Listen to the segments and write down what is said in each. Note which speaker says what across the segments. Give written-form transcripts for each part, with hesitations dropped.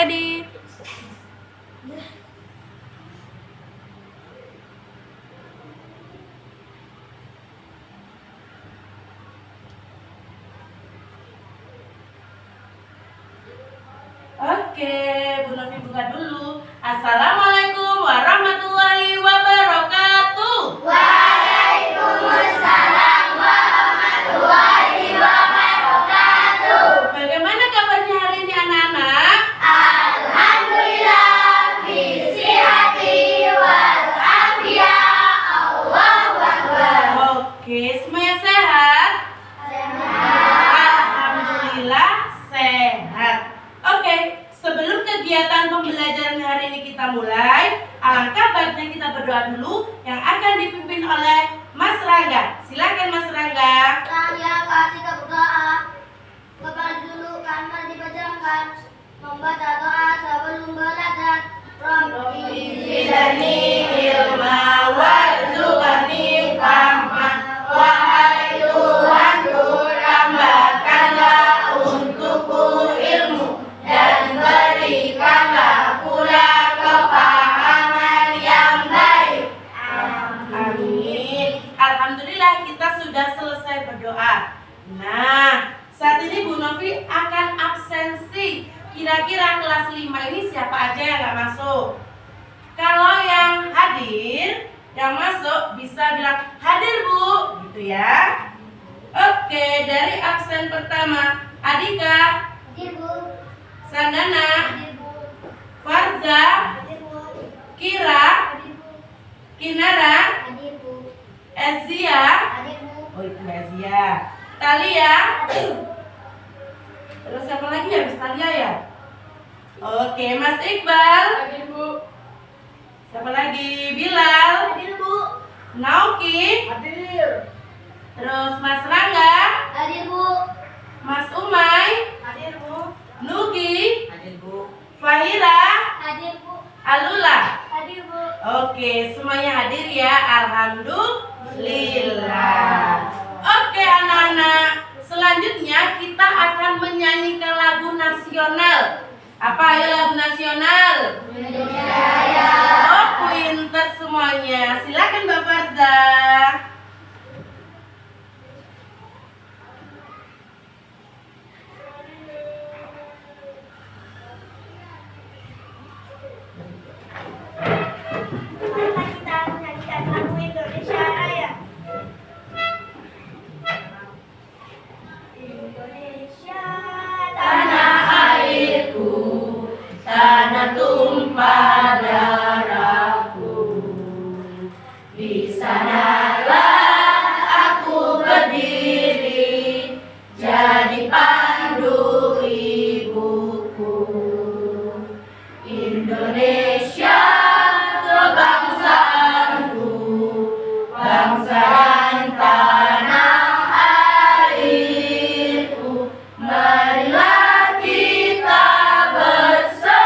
Speaker 1: Adit. Oke, Bu Novi buka dulu. Assalamualaikum warahmatullahi wabarakatuh.
Speaker 2: Waalaikumsalam warahmatullahi wabarakatuh.
Speaker 1: Bagaimana kabarnya hari ini anak-anak?
Speaker 2: Alhamdulillah, fisihati wal afiyah. Allahu Akbar.
Speaker 1: Oke, semuanya sehat? Alhamdulillah sehat. Oke, sebelum kegiatan pembelajaran hari ini kita mulai, alangkah baiknya kita berdoa dulu yang akan dipimpin oleh Mas Rangga. Silakan Mas Rangga.
Speaker 2: Saya kasih berdoa kepada dulu karena dipejamkan membaca doa sebelum belajar. Rabbi zidni ilma warzuqni fahma. Wahai Tuhanku, tambahkanlah untukku ilmu dan berikanlah pula kefahaman yang baik.
Speaker 1: Amin. Alhamdulillah kita sudah selesai berdoa. Nah, saat ini Bu Novi akan absensi. Kira-kira kelas 5 ini siapa aja yang gak masuk? Kalau yang hadir, yang masuk bisa bilang hadir Bu, gitu ya. Oke, dari absen pertama, Adika,
Speaker 2: Hadir Bu.
Speaker 1: Sandana,
Speaker 2: Hadir Bu.
Speaker 1: Farza,
Speaker 2: Hadir Bu.
Speaker 1: Kira,
Speaker 2: Hadir Bu.
Speaker 1: Kinara,
Speaker 2: Hadir Bu.
Speaker 1: Ezia,
Speaker 2: Hadir Bu.
Speaker 1: oh itu Ezia, Talia,
Speaker 2: Hadir Bu.
Speaker 1: terus siapa lagi ya? Habis Talia ya? Oke, Mas Iqbal,
Speaker 2: Hadir Bu.
Speaker 1: siapa lagi? Bilal,
Speaker 2: Hadir Bu.
Speaker 1: Nauki,
Speaker 2: Hadir.
Speaker 1: terus Mas Rangga,
Speaker 2: Hadir Bu.
Speaker 1: Mas Umay,
Speaker 2: Hadir Bu.
Speaker 1: Nugi,
Speaker 2: Hadir Bu.
Speaker 1: Fahira,
Speaker 2: Hadir Bu.
Speaker 1: Alula.
Speaker 2: Hadir Bu.
Speaker 1: Oke, semuanya hadir ya. Alhamdulillah. Oke anak-anak, selanjutnya kita akan menyanyikan lagu nasional. Apa ayo lagu nasional?
Speaker 2: Indonesia Raya.
Speaker 1: Oh, pinter semuanya. Silakan Mbak Farza.
Speaker 2: Mari kita menyanyikan lagu Indonesia Raya. Indonesia tanah airku,
Speaker 1: Tanah tumpah darahku.
Speaker 2: di sanalah aku berdiri, jadi pandu ibuku. Indonesia kebangsaanku, bangsa dan tanah airku. Marilah kita berseru,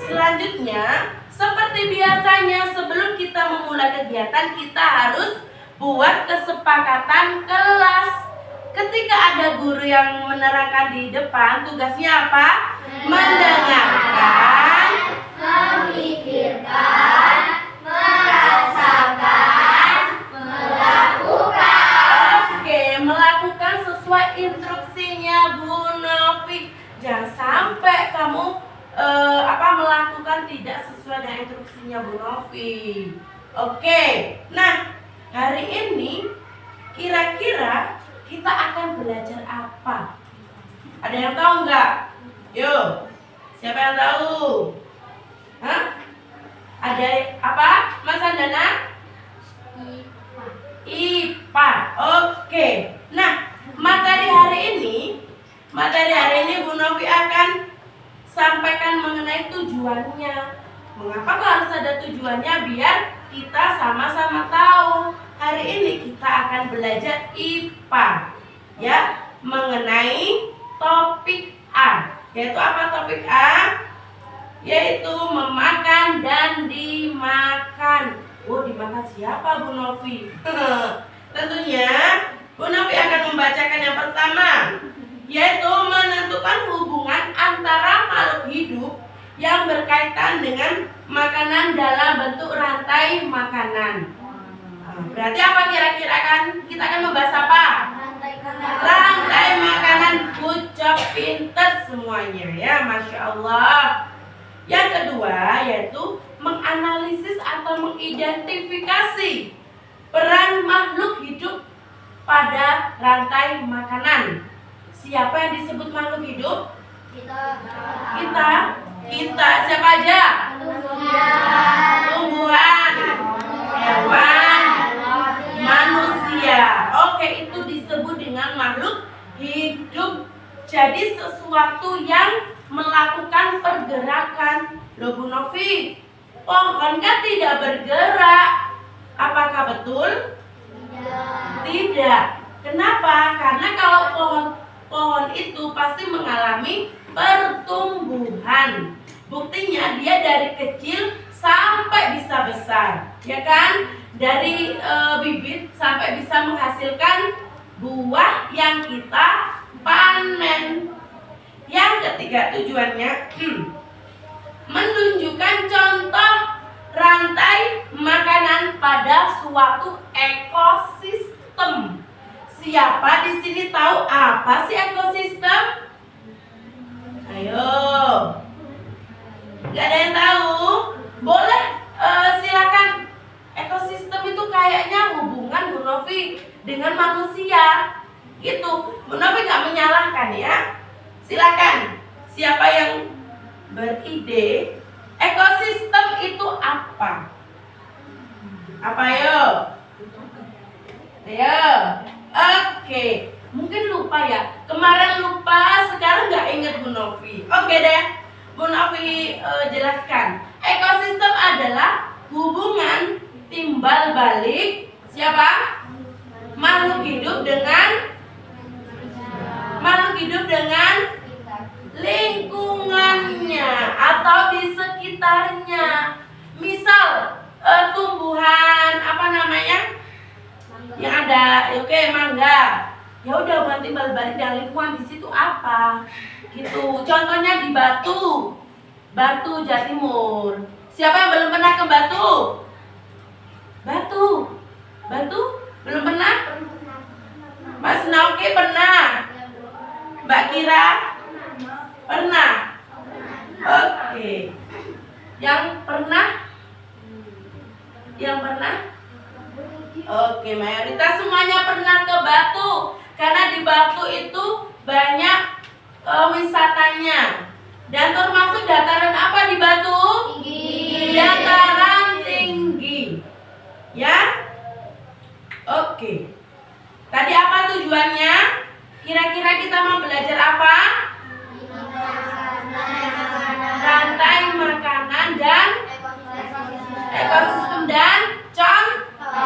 Speaker 1: Selanjutnya, seperti biasanya sebelum kita memulai kegiatan, kita harus buat kesepakatan kelas. Ketika ada guru yang menerangkan di depan, tugasnya apa? Mendengarkan,
Speaker 2: memikirkan, merasakan, melakukan.
Speaker 1: Oke, melakukan sesuai instruksinya Bu Novi. Jangan sampai kamu melakukan tidak sesuai dengan instruksinya Bu Novi. Oke, nah hari ini kira-kira kita akan belajar apa? Ada yang tahu nggak? Yuk, siapa yang tahu? Hah? Ada apa, Mas Andana? IPA. Oke. Nah, materi hari ini Bu Novi akan sampaikan mengenai tujuannya. Mengapa harus ada tujuannya? Biar kita sama-sama tahu. Hari ini kita akan belajar IPA, ya, mengenai topik A. Yaitu apa topik A? Yaitu memakan dan dimakan. Oh, dimakan siapa Bu Novi? Tentunya Bu Novi akan membacakan yang pertama, yaitu menentukan hubungan antara makhluk hidup yang berkaitan dengan makanan dalam bentuk rantai makanan. Berarti apa kira-kira kita akan membahas apa? Rantai makanan. Ucap pinter semuanya ya, Masya Allah. Yang kedua yaitu menganalisis atau mengidentifikasi peran makhluk hidup pada rantai makanan. Siapa yang disebut makhluk hidup? Kita siapa aja? Tumbuhan, hewan, manusia. Oke, itu disebut dengan makhluk hidup. Jadi sesuatu yang melakukan pergerakan. Loh Bu Novi, pohon kan tidak bergerak. Apakah betul? Tidak. Kenapa? Karena kalau pohon itu pasti mengalami pertumbuhan. Buktinya dia dari kecil sampai bisa besar, ya kan? Dari bibit sampai bisa menghasilkan buah yang kita panen. Yang ketiga tujuannya menunjukkan contoh rantai makanan pada suatu ekosistem. Siapa di sini tahu apa sih ekosistem? Ayo. Gak ada yang tahu? Boleh silakan. Ekosistem itu kayaknya hubungan Bu Novi dengan manusia. Gitu. Bu Novi gak menyalahkan ya. Silakan. Siapa yang beride? Ekosistem itu apa? Apa yo? Ayo. Oke. Mungkin lupa ya. Kemarin lupa, sekarang nggak ingat Bu Novi. Oke deh. Bu Novi jelaskan. Ekosistem adalah hubungan timbal balik siapa? Makhluk hidup dengan lingkungannya atau di sekitarnya. Misal tumbuhan apa namanya? Yang ada, oke, mangga. Ya udah berarti balik dan lingkungan di situ apa? Gitu. Contohnya di Batu Jatimur. Siapa yang belum pernah ke Batu? Batu belum pernah? Mas Nauki pernah? Mbak Kira pernah? Oke. Yang pernah? Oke, mayoritas semuanya pernah ke Batu. Karena di Batu itu banyak wisatanya. Dan termasuk dataran apa di Batu? Tinggi. Dataran tinggi. Ya? Oke. Tadi apa tujuannya? Kira-kira kita mau belajar apa? Rantai makanan dan ekosistem dan contohnya.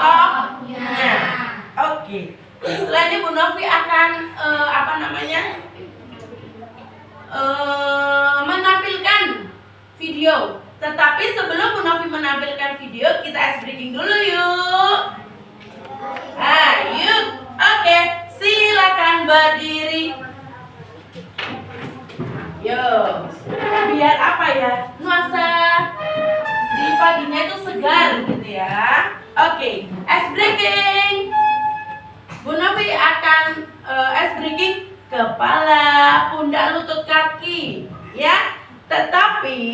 Speaker 1: Oke. Setelah ini Bu Novi akan menampilkan video Tetapi sebelum Bu Novi menampilkan video, kita ice breaking dulu yuk. Ayo, oke, silakan berdiri. Yo, biar apa ya? Nuansa di paginya itu segar gitu ya. Oke, ice breaking. Bu Novi akan ice breaking kepala, pundak, lutut, kaki, ya. Tetapi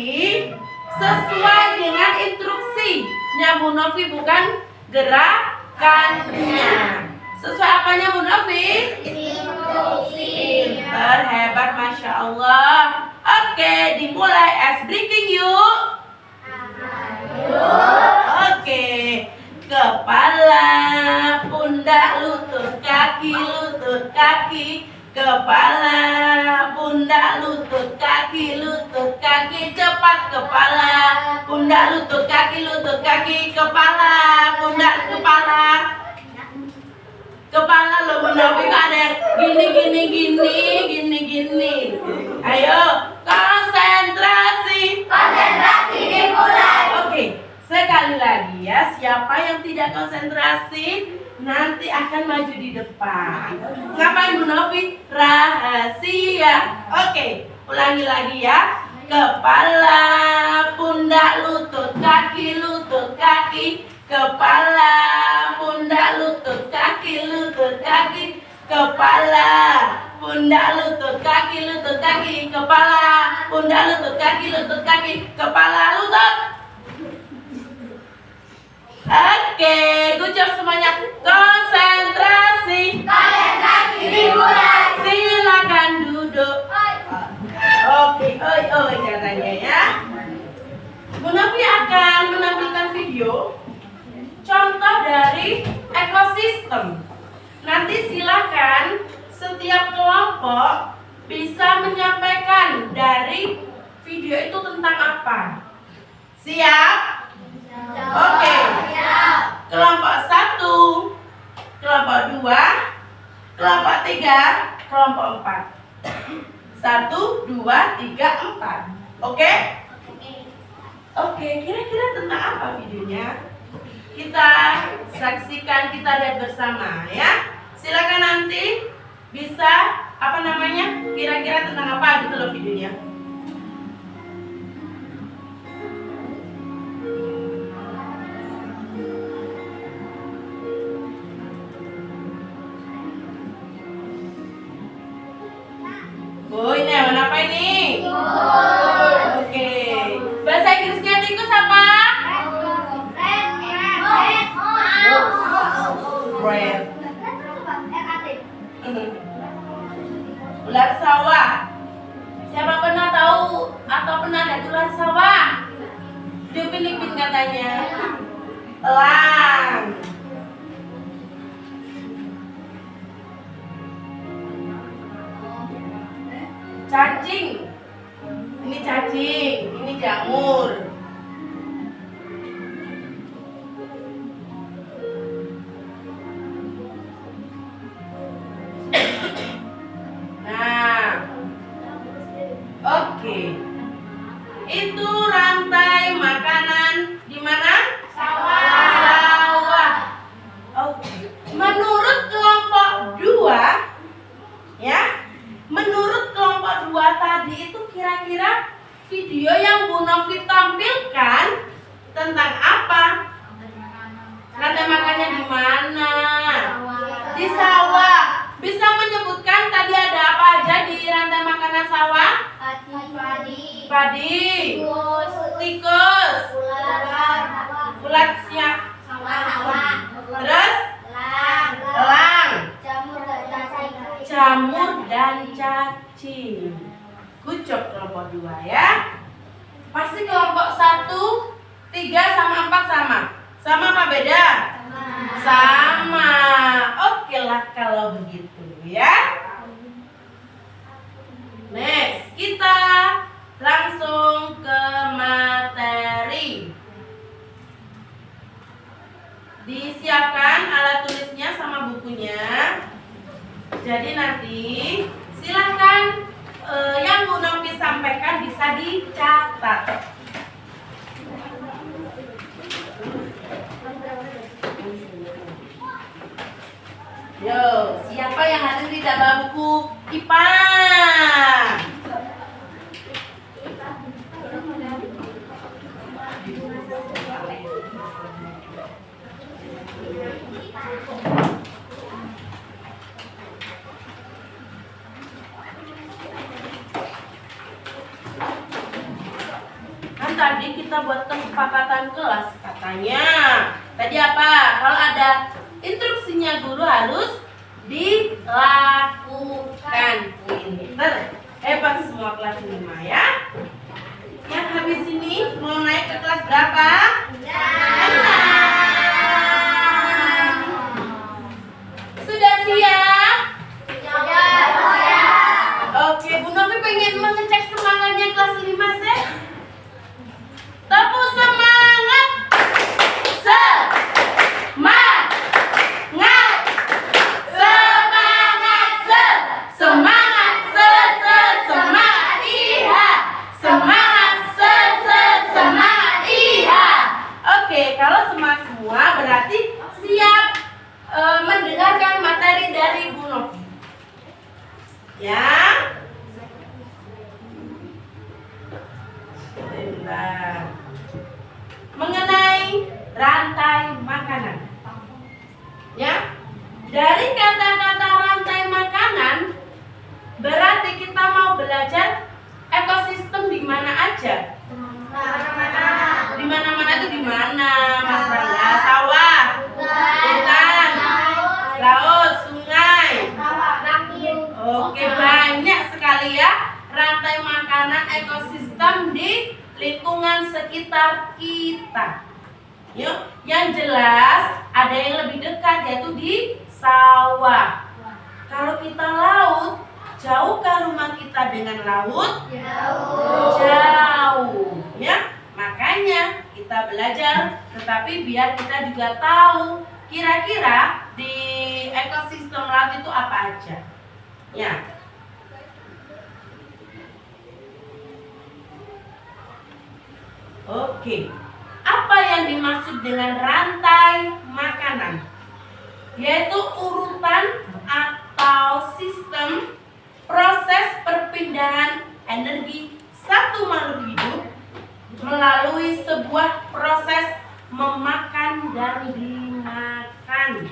Speaker 1: sesuai dengan instruksinya Bu Novi, bukan gerakannya. Sesuai apanya Bu Novi? Pinter, hebat, Masya Allah. Oke, dimulai ice breaking yuk. Oke, kepala, pundak, lutut, kaki, kepala, pundak, lutut, kaki, cepat. Kepala, pundak, lutut, kaki, kepala, pundak, kepala lo Bu Novi, ada gini. Ayo, konsentrasi dimulai. Oke, sekali lagi ya, siapa yang tidak konsentrasi nanti akan maju di depan. Ngapain Bu Novi? Rahasia. Oke, ulangi lagi ya. Kepala, pundak, lutut, kaki, kepala, pundak, lutut, kaki, kepala, pundak, lutut, kaki, kepala, pundak, lutut, kaki, kepala, lutut. Oke, good job semuanya. Konsentrasi dimulai. Silakan duduk. Oke, oi katanya ya. Bu Novi akan menampilkan video contoh dari ekosistem. Nanti silakan setiap kelompok bisa menyampaikan dari video itu tentang apa. Siap? Oke. Kelompok 1, kelompok 2, kelompok 3, kelompok 4. 1, 2, 3, 4. Oke? Oke, kira-kira tentang apa videonya? Kita saksikan, kita lihat bersama ya. Silakan nanti bisa kira-kira tentang apa gitu loh videonya. Oh, ini apa ini? Oke. Bahasa Inggrisnya tikus apa? Rat. Ular sawah. Siapa pernah tahu atau pernah lihat ular sawah? Di Filipina katanya. Elang. Cacing. Ini cacing, ini jamur. Nah, oke. Itu rantai makanan di mana? Sawah. Oke. Menurut kelompok 2, ya. Menurut kelompok 2 tadi itu kira-kira video yang Bu Novi tampilkan tentang apa? Rantai makannya di mana? Di sawah. Bisa menyebutkan tadi ada apa aja di rantai makanan sawah? Padi, tikus, ulat siap, terus elang, jamur dan cacing. Good job kelompok 2 ya. Pasti kelompok 1, 3 sama 4 sama. Sama apa beda? Sama. Oke lah kalau begitu ya. Next, kita langsung ke materi. Disiapkan alat tulisnya sama bukunya. Jadi nanti silahkan yang Bu Novi sampaikan bisa dicatat. tidak bawa buku IPA? Kan tadi kita buat kesepakatan kelas katanya. Tadi apa? Kalau ada instruksinya guru harus dilakukan. Pinter. Hebat semua kelas 5 ya. Yang habis ini mau naik ke kelas berapa? 6. Sudah siap? Oke, Bu Novi pengen mengecek semangatnya kelas 5 sih. Tepuk semangat. Semangat. Semangat. Semangat. Iya. Semangat. Semangat. Iya. Oke, kalau semangat semua berarti siap mendengarkan materi dari Bu Novi. Ya. Bentar. Mengenai rantai makanan. Ya. Dari kata-kata rantai makanan berarti kita mau belajar ekosistem di mana aja? Di mana-mana itu di mana, Mas Rangga? Sawah, hutan, laut, sungai. Oke, banyak sekali ya rantai makanan ekosistem di lingkungan sekitar kita. Yuk, yang jelas ada yang lebih dekat yaitu di sawah. Kalau kita laut, jauhkah rumah kita dengan laut? Jauh. Ya, makanya kita belajar, tetapi biar kita juga tahu kira-kira di ekosistem laut itu apa aja. Ya. Oke. Apa yang dimaksud dengan rantai makanan? Yaitu urutan atau sistem proses perpindahan energi satu makhluk hidup melalui sebuah proses memakan dan dimakan.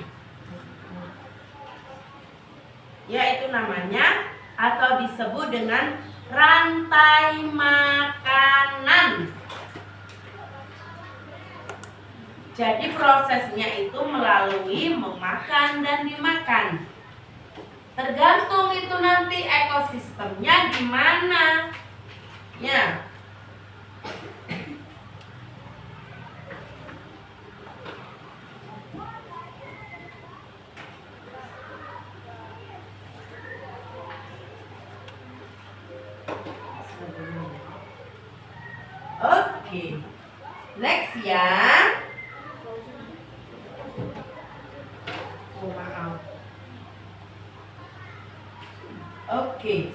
Speaker 1: Yaitu namanya atau disebut dengan rantai makanan. Jadi prosesnya itu melalui memakan dan dimakan. Tergantung itu nanti ekosistemnya di mana. Ya. Oke. Next ya. Oke.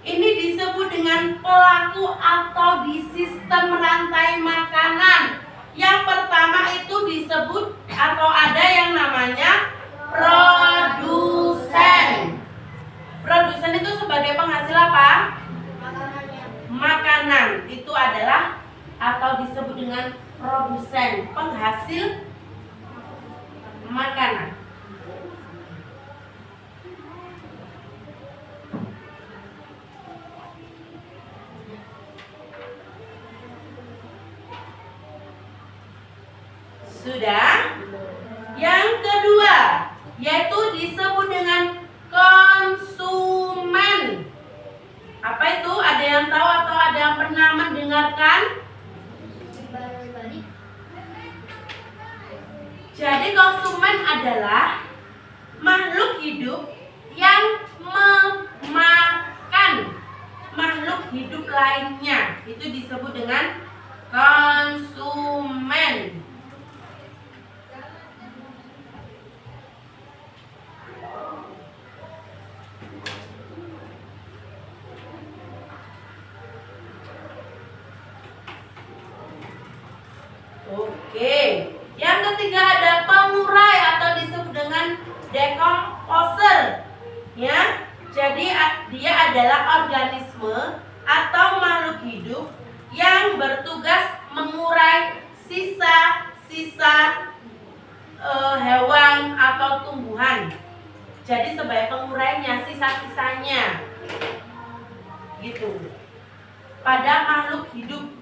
Speaker 1: Ini disebut dengan pelaku atau di sistem rantai makanan. Yang pertama itu disebut atau ada yang namanya produsen. Produsen itu sebagai penghasil apa? Makanan. Itu adalah atau disebut dengan produsen, penghasil makanan. Sudah. Yang kedua, yaitu disebut dengan konsumen. Apa itu? Ada yang tahu atau ada yang pernah mendengarkan? Jadi konsumen adalah makhluk hidup yang memakan makhluk hidup lainnya. Itu disebut dengan konsumen. Oke. Yang ketiga ada pengurai atau disebut dengan decomposer. Ya, jadi dia adalah organisme atau makhluk hidup yang bertugas mengurai sisa-sisa hewan atau tumbuhan. Jadi sebagai pengurainya, sisa-sisanya gitu pada makhluk hidup.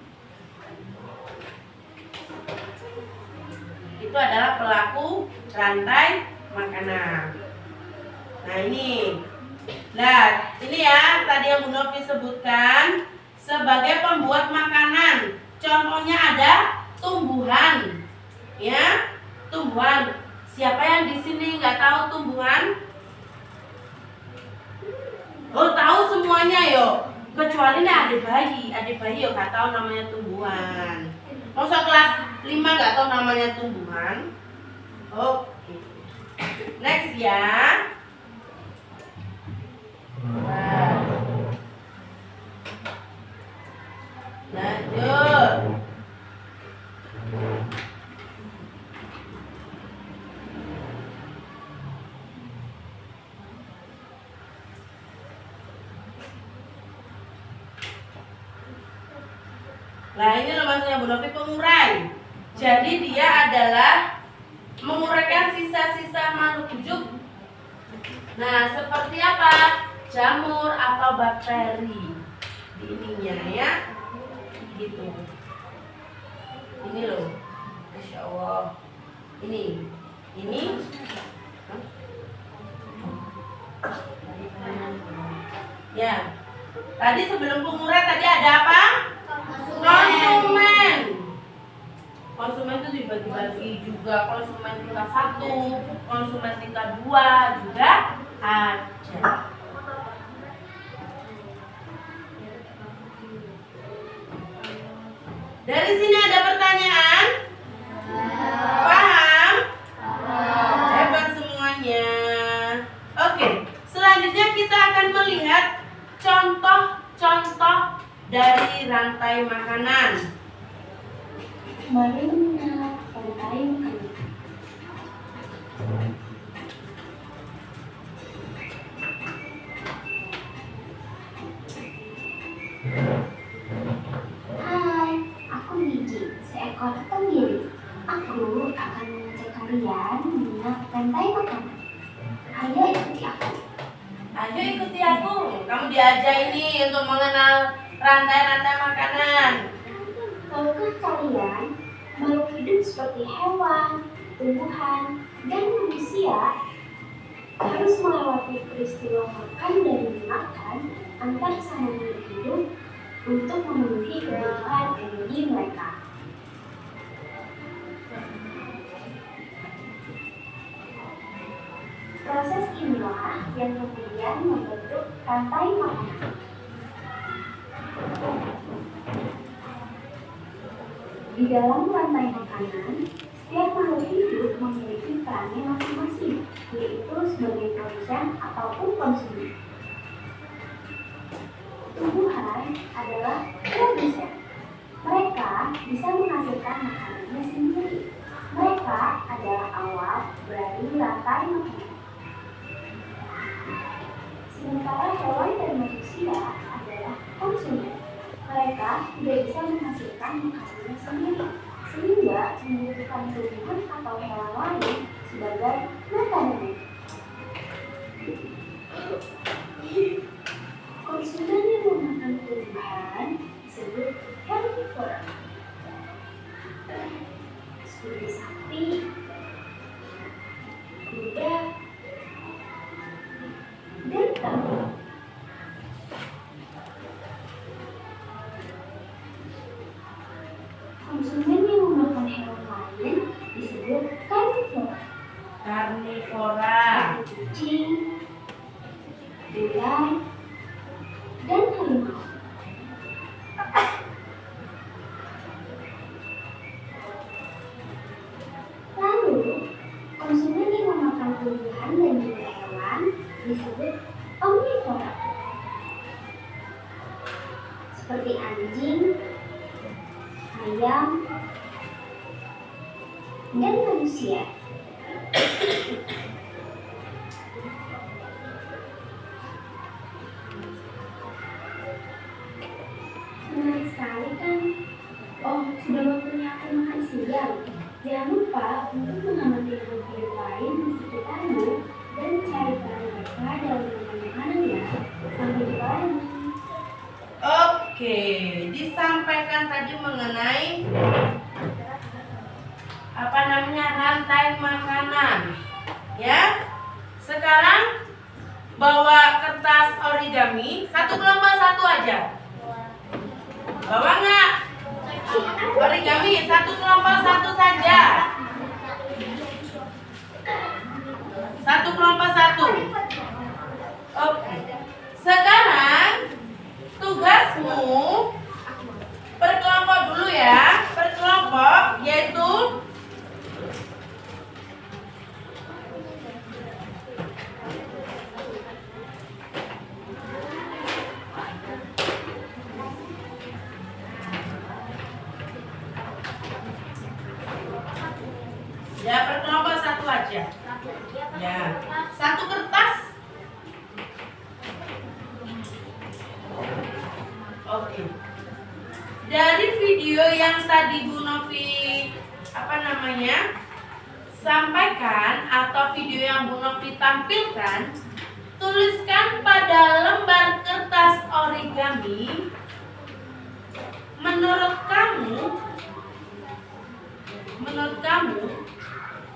Speaker 1: Itu adalah pelaku rantai makanan. Nah ini ya tadi yang Bu Novi sebutkan sebagai pembuat makanan. Contohnya ada tumbuhan, ya tumbuhan. Siapa yang di sini nggak tahu tumbuhan? Oh tahu semuanya yo, kecuali nih adik bayi yo nggak tahu namanya tumbuhan. Masa kelas 5 nggak tahu namanya tumbuhan? Oke, next ya. Lanjut. Nah ini maksudnya Bu Novi pengurai. Jadi dia adalah menguraikan sisa-sisa makhluk hidup. Nah seperti apa? Jamur atau bakteri di ininya ya, gitu. Ini loh, Masya Allah. Ini. Ya. Tadi sebelum pengurai tadi ada apa? Konsumen. Konsumen itu dibagi-bagi juga, konsumen tingkat 1, konsumen tingkat 2 juga ada. Dari sini ada pertanyaan? Paham? Hebat semuanya. Oke, selanjutnya kita akan melihat contoh-contoh dari rantai makanan.
Speaker 2: Mari mengenal rantai makanan. Hai, aku Gigi, seekor tenggiri. Aku akan mengajak kalian mengenal rantai makanan. Ayo ikuti aku.
Speaker 1: Ayo ikuti aku. Kamu diajak ini untuk mengenal rantai-rantai makanan.
Speaker 2: Tahukah kalian, makhluk hidup seperti hewan, tumbuhan, dan manusia harus melewati peristiwa makan dan memakan antar sama makhluk hidup untuk memenuhi kebutuhan energi mereka. Proses inilah yang kemudian membentuk rantai makanan. Di dalam rantai makanan, setiap makhluk hidup memiliki perannya masing-masing, yaitu sebagai produsen ataupun konsumen. Tumbuhan adalah produsen. Mereka bisa menghasilkan makanannya sendiri. Mereka adalah awal dari rantai makanan. Sementara hewan dan manusia adalah konsumen. Mereka tidak bisa menghasilkan makanannya sendiri, sehingga membutuhkan tumbuhan atau hewan lain sebagai makanan. Konsumen yang memakan tumbuhan disebut herbivora, seperti sapi, kuda, dan kambing. Konsumen yang memakan hewan lain disebut karnivora.
Speaker 1: Karnivora.
Speaker 2: Kucing, ular, dan harimau. Lalu, konsumen yang memakan tumbuhan dan juga hewan disebut omnivora. Seperti anjing, ayam, dan manusia.
Speaker 1: kan tadi mengenai rantai makanan. Ya. Sekarang bawa kertas origami, satu kelompok satu aja. Bawa nggak? Origami satu kelompok satu saja. Satu kelompok satu. Oke. Sekarang tugasmu per kelompok dulu ya. Per kelompok yaitu ya, per kelompok satu aja. Ya, satu kertas. Oke. Dari video yang tadi Bu Novi sampaikan atau video yang Bu Novi tampilkan, tuliskan pada lembar kertas origami menurut kamu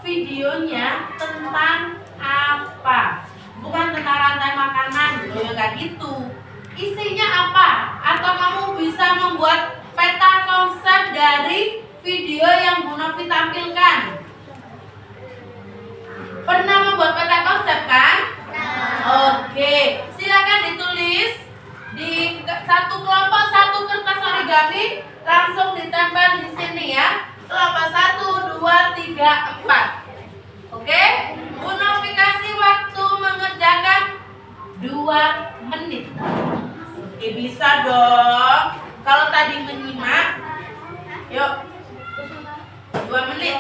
Speaker 1: videonya tentang apa? Bukan tentang rantai makanan, nggak gitu. Isinya apa? Atau kamu bisa membuat peta konsep dari video yang Bu Novi tampilkan? Pernah membuat peta konsep kan? Oke, silakan ditulis di satu kelompok satu kertas origami, langsung ditempel di sini ya. Kelompok 1, 2, 3, 4. Oke, Bu Novi kasih waktu mengerjakan 2 menit. Oke, bisa dong. Kalau tadi menyimak, yuk 2 menit.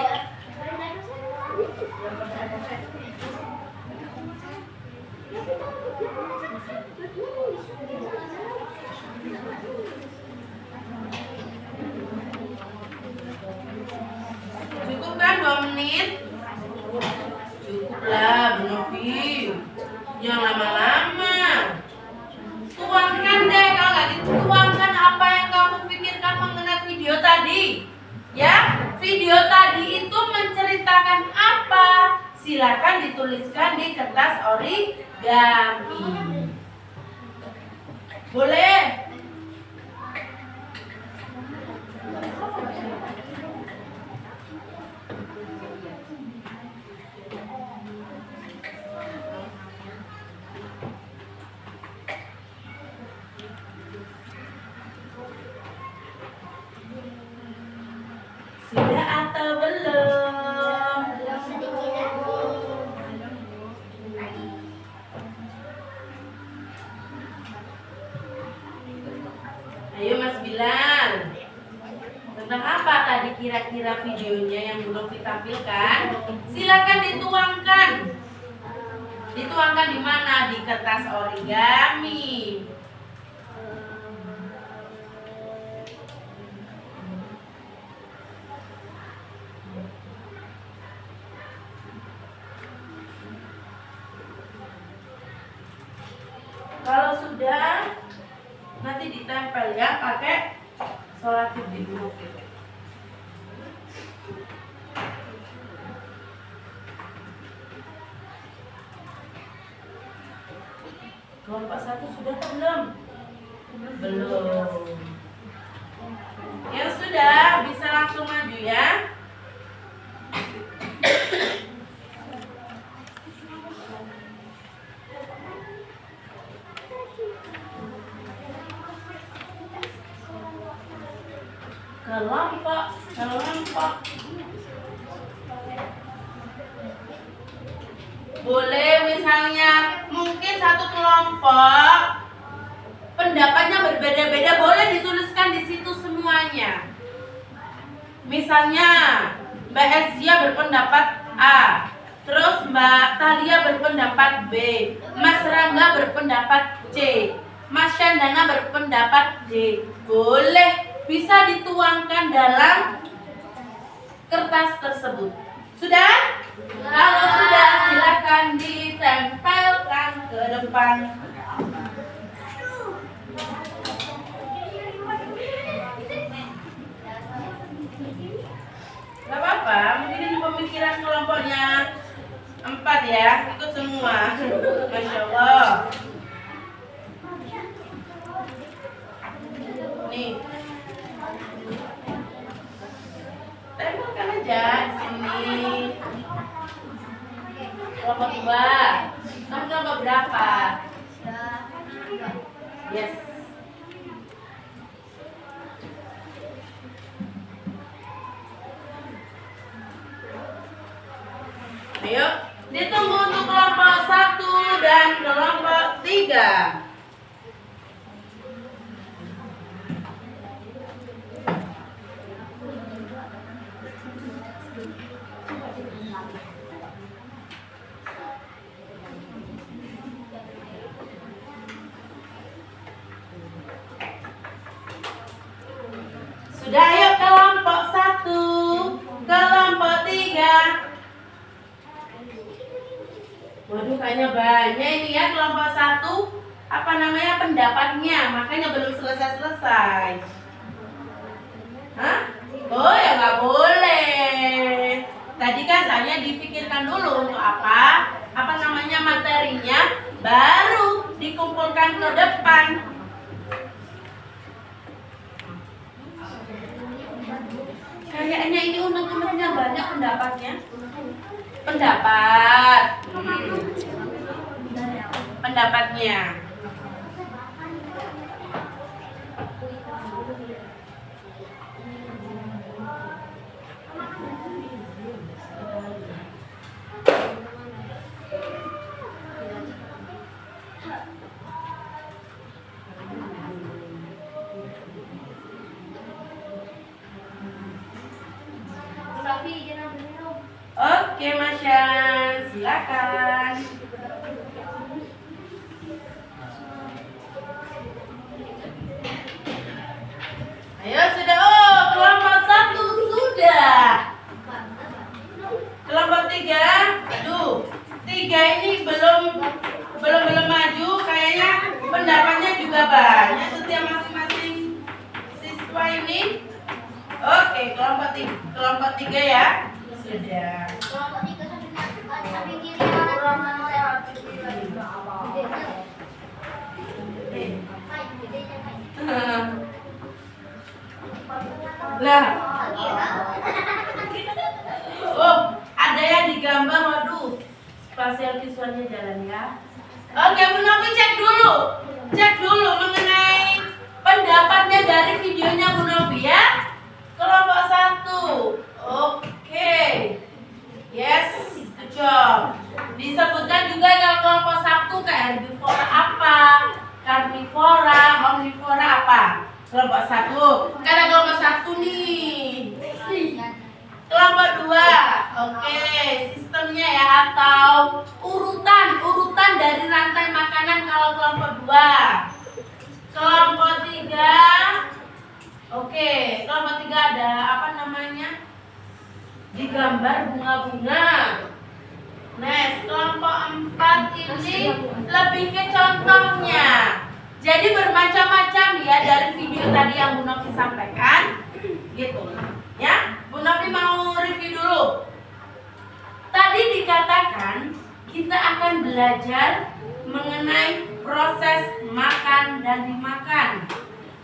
Speaker 1: Cukup kan 2 menit? Cukuplah Bu Novi. Jangan lama-lama. Tuangkan deh, kalau nggak dituangkan apa yang kamu pikirkan mengenai video tadi. Ya, video tadi itu menceritakan apa? Silakan dituliskan di kertas origami. Boleh? Sudah atau belum? Ayo Mas Bilal. Tentang apa tadi kira-kira videonya yang belum ditampilkan? Silakan dituangkan. Dituangkan di mana? Di kertas origami. Kalau sudah, nanti ditempel ya pakai selotip di dulu. Kelompok 1 sudah atau belum? Belum. Ya sudah, bisa langsung maju ya. Kelompok. Boleh misalnya mungkin satu kelompok pendapatnya berbeda-beda, boleh dituliskan di situ semuanya. Misalnya Mbak Ezia berpendapat A, terus Mbak Talia berpendapat B, Mas Rangga berpendapat C, Mas Syandana berpendapat D. Boleh, bisa dituangkan dalam kertas tersebut. Sudah? Kalau sudah, silakan ditempelkan ke depan. Gak apa-apa, mungkin ini pemikiran kelompoknya 4 ya, ikut semua. Masya Allah. Nih, tempelkan aja di sini. Kelompok 2. Kamu kelompok berapa? Yes. Ayo, ditunggu untuk kelompok 1 dan kelompok 3. Sudah, ayo kelompok 1, kelompok 3. Waduh, kayaknya banyak ini ya kelompok 1. Apa namanya pendapatnya? Makanya belum selesai-selesai. Hah? Oh ya nggak boleh. Tadi kan saya dipikirkan dulu untuk apa? Apa namanya materinya? Baru dikumpulkan ke depan. Kayaknya ini untung-untungnya banyak pendapatnya. Pendapat. Pendapatnya. Oke, Masya, silakan. Ayo sudah. Oh, kelompok 1 sudah. Kelompok 3, aduh, 3 ini belum maju. Kayaknya pendapatnya juga banyak setiap masing-masing siswa ini. Oke, kelompok 3 ya. Sudah. Lah. Oh, ada yang digambar, waduh. Spasial visualnya jalan ya. Oke, Bu Novi cek dulu mengenai pendapatnya dari videonya Bu Novi ya. Kelompok 1. Oke. Yes, good job. Disebutkan juga kalau kelompok 1 kayak herbivora apa? Karnivora, omnivora apa? Kelompok 1. Karena kelompok 1 nih. Kelompok 2. Oke, sistemnya ya atau urutan dari rantai makanan kalau kelompok 2. Kelompok 3. Oke, kelompok 3 ada apa namanya? Digambar bunga-bunga. Next, kelompok 4 ini lebih ke contohnya. Jadi bermacam-macam ya dari video tadi yang Bu Novi sampaikan. Gitu. Ya, Bu Novi mau review dulu. Tadi dikatakan kita akan belajar mengenai proses makan dan dimakan.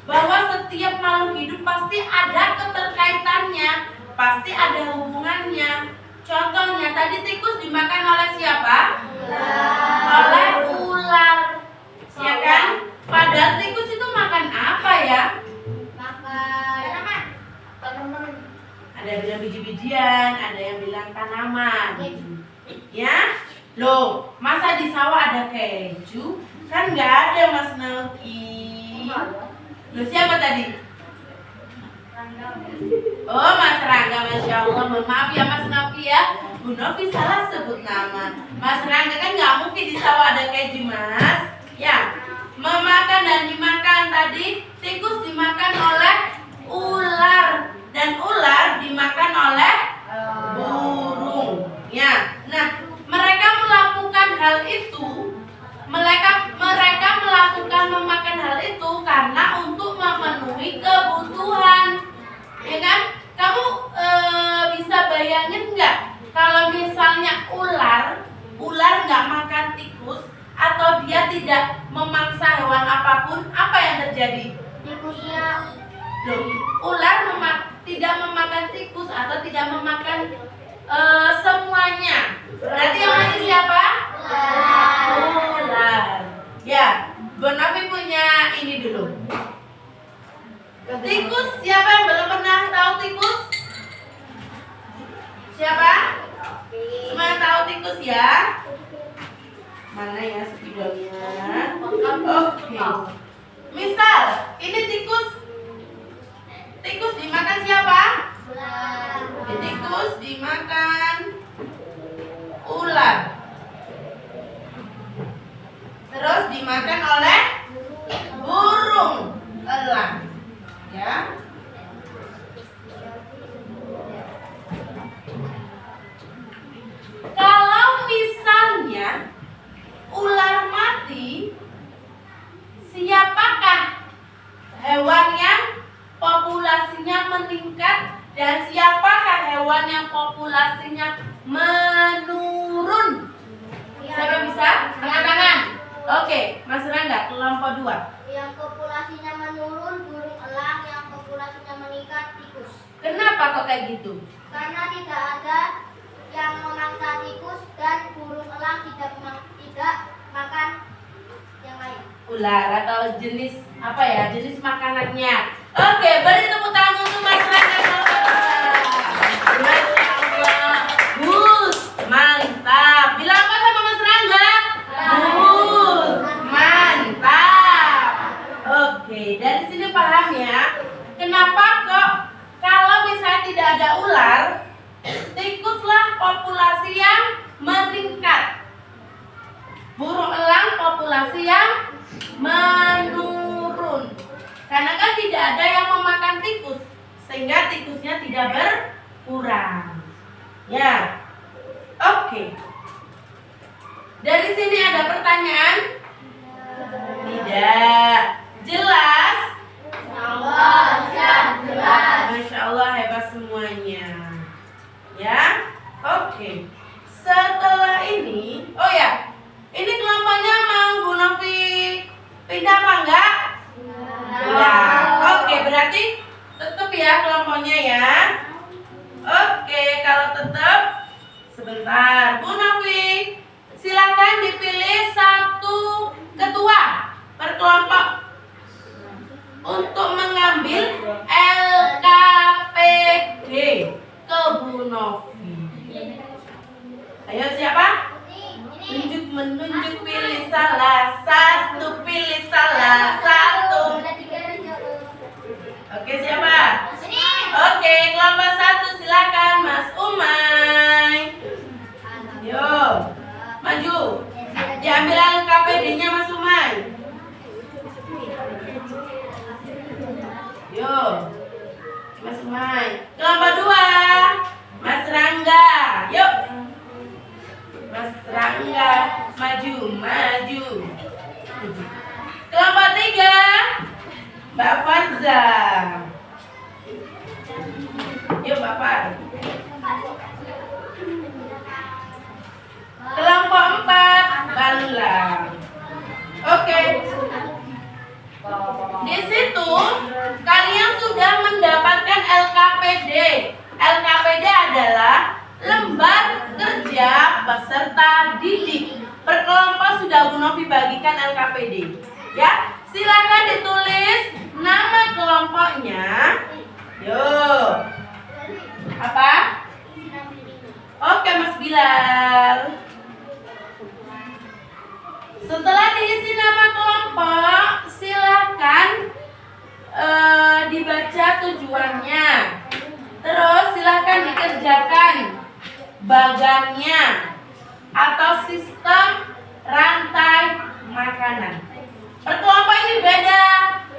Speaker 1: Bahwa setiap makhluk hidup pasti ada keterkaitannya, pasti ada hubungannya. Contohnya tadi tikus dimakan oleh siapa? Oleh ular. Ya kan? Padahal tikus itu makan apa ya? Ada yang bilang biji-bijian, ada yang bilang tanaman. Ya? Loh, masa di sawah ada keju? Kan nggak ada, Mas Nauki. Loh, siapa tadi? Oh, Mas Rangga, Masya Allah. Mohon maaf ya Mas Novi ya. Bu Novi salah sebut nama. Mas Rangga kan nggak mungkin di sawah ada keju, Mas. Ya, memakan dan dimakan tadi. Tikus dimakan oleh ular dan ular dimakan oleh burung. Ya, nah mereka melakukan hal itu. Mereka melakukan memakan hal itu karena untuk memenuhi kebutuhan. Ya kan? Kamu terjadi?
Speaker 2: Tikusnya.
Speaker 1: Loh, ular tidak memakan tikus atau tidak memakan semuanya. Berarti yang mati siapa? Ular. Ya, Bu Novi punya ini dulu. Tikus, siapa yang belum pernah tahu tikus? Siapa? Semua yang tahu tikus ya? Mana ya spidolnya? Oke. Misal, ini tikus. Tikus dimakan siapa? Tikus dimakan ular. Terus dimakan oleh burung elang. Ya. Kalau misalnya ular mati, siapakah hewan yang populasinya meningkat dan siapakah hewan yang populasinya menurun? Siapa bisa? Tangan-tangan. Oke, Mas Rangga, kelompok 2.
Speaker 2: Yang populasinya menurun burung elang, yang populasinya meningkat tikus.
Speaker 1: Kenapa kok kayak gitu?
Speaker 2: Karena tidak ada yang memangsa tikus dan burung elang tidak makan yang lain.
Speaker 1: Ular atau jenis apa ya? Jenis makanannya. Oke, beri tepuk tangan untuk Mas Rangga. Masya Allah. Gus, mantap. Bilang apa sama Mas Rangga? Gus, mantap. Oke, dari sini paham ya. Kenapa kok kalau misalnya tidak ada ular, tikuslah populasi yang meningkat. Burung elang populasi yang menurun. Karena kan tidak ada yang memakan tikus, sehingga tikusnya tidak berkurang. Ya, oke. Dari sini ada pertanyaan? Tidak. Jelas?
Speaker 2: Jelas.
Speaker 1: Masya Allah, hebat semuanya. Ya, oke. Setelah ini, oh ya, ini kelompoknya mau Bu Novi pindah apa enggak? Ya, oke, berarti tetap ya kelompoknya ya. Oke, kalau tetap sebentar, Bu Novi, silakan dipilih satu ketua per kelompok untuk mengambil LKPD ke Bu Novi. Ayo siapa? Menunjuk, pilih salah satu, pilih salah satu. Oke, siapa? Oke, kelompok 1 silakan Mas Umay. Yo, maju. Diambil LKPD-nya Mas Umay. Yo, Mas Umay. Kelompok 2 Mas Rangga. Yuk, Mas Rangga, maju. Kelompok 3 Mbak Farza. Yuk Mbak Far. Kelompok 4 Mbak Lula. Oke. Di situ kalian sudah mendapatkan LKPD. LKPD adalah lembar kerja peserta didik. Per kelompok sudah Bu Novi bagikan LKPD. Ya, silakan ditulis nama kelompoknya. Yuk. Apa? Oke, Mas Bilal. Setelah diisi nama kelompok, silakan dibaca tujuannya. Terus silakan dikerjakan bagannya atau sistem rantai makanan. Per kelompok ini beda.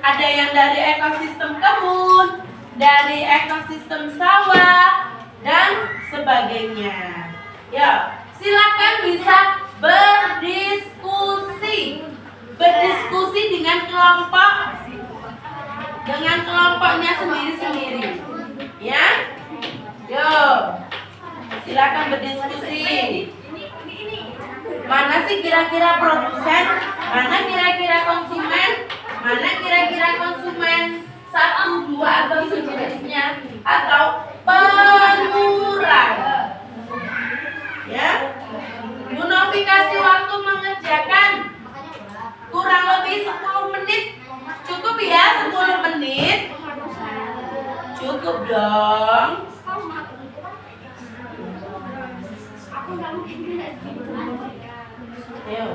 Speaker 1: Ada yang dari ekosistem kebun, dari ekosistem sawah, dan sebagainya. Ya, silakan bisa berdiskusi dengan kelompoknya sendiri-sendiri. Ya, yo, silakan berdiskusi. Mana sih kira-kira produsen, mana kira-kira konsumen, Mana kira-kira konsumen 1, 2 atau sejenisnya atau pengurang? Ya, Bu Novi kasih waktu mengerjakan kurang lebih 10 menit. Cukup ya 10 menit? Cukup dong. Ayo.